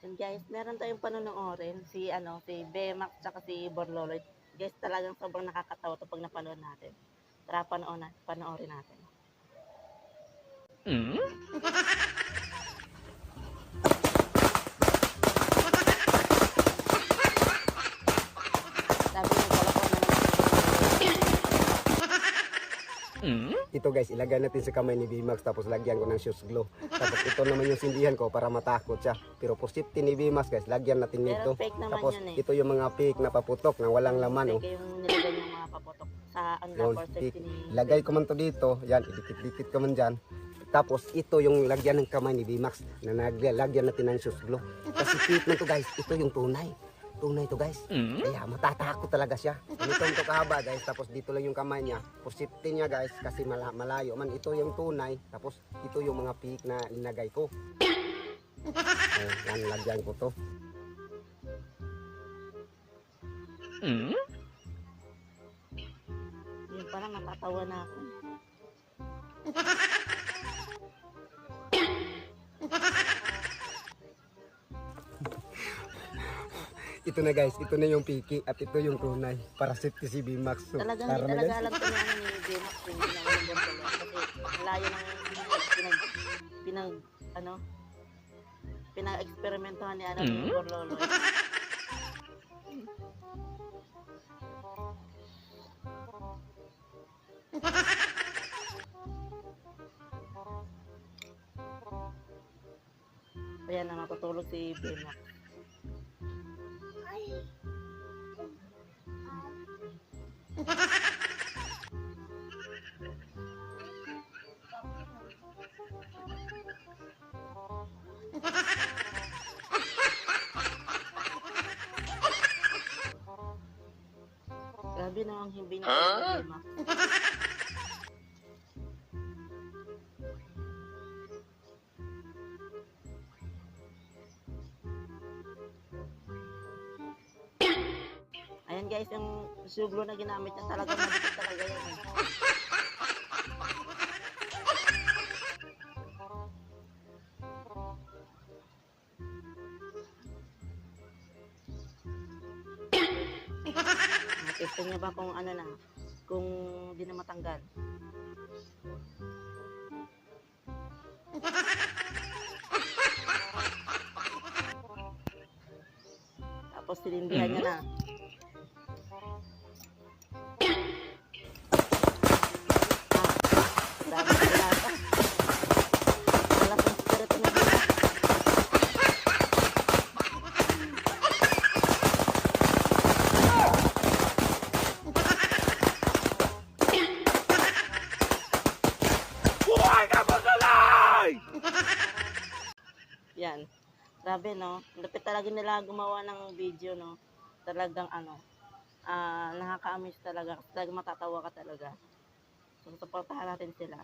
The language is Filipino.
And guys, meron tayong panonoorin si si Bemax tsaka si Borloloy. Guys, talagang sobrang nakakatawa 'to 'pag napanood natin. Tara panoorin natin. Hmm? Sabi niya kalokohan na naman. Hmm? Ito guys, ilagay natin sa kamay ni Bimax tapos lagyan ko ng shoes glue. Tapos ito naman yung sindihan ko para matakot siya. Pero for safety ni Bimax guys, lagyan natin Pero nito. fake naman Tapos yun eh. ito yung mga fake na paputok na walang laman. Oh. Fake yung nilagay yung mga paputok sa Yun, for fake. safety ni Lagay ko man to dito. Yan, idikit-dikit ko man dyan. Tapos ito yung lagyan ng kamay ni Bimax na lagyan natin ng shoes glue. Kasi fake na to guys, ito yung tunay. Tunay to guys. Kaya matatakot talaga siya. Ganito to kahaba guys. Tapos dito lang yung kamay niya. For safety niya guys. Kasi malayo man. Ito yung tunay. Tapos ito yung mga pick na linagay ko. Yan, lagyan ko to. Hmm? Yun parang natatawa na ako. Ito na guys. Ito na yung piki. At ito yung tunay. Para safety si Bimax. So, Talagang tara hindi na, talaga guys. alam ko na ni Bemax yung ginawa ng Borloloy. Kasi layo ng pinag-eksperimentohan ni ni Borloloy. Ayan na matutulog si Bemax. Grabe na ang himbing na Bemax. Ayan guys, yung suglo na ginamit niya talaga madikit talaga yan. Testing niya ba kung kung di na matanggal. Tapos sinindihan niya na. Grabe na lasa. Wala pang spirit na Bemax. Buhay ka Borloloy! Yan. Grabe no. Lapit talaga nila gumawa ng video no. Talagang nakaka-amaze talaga. Talagang matatawa ka talaga. So, supportahan natin sila.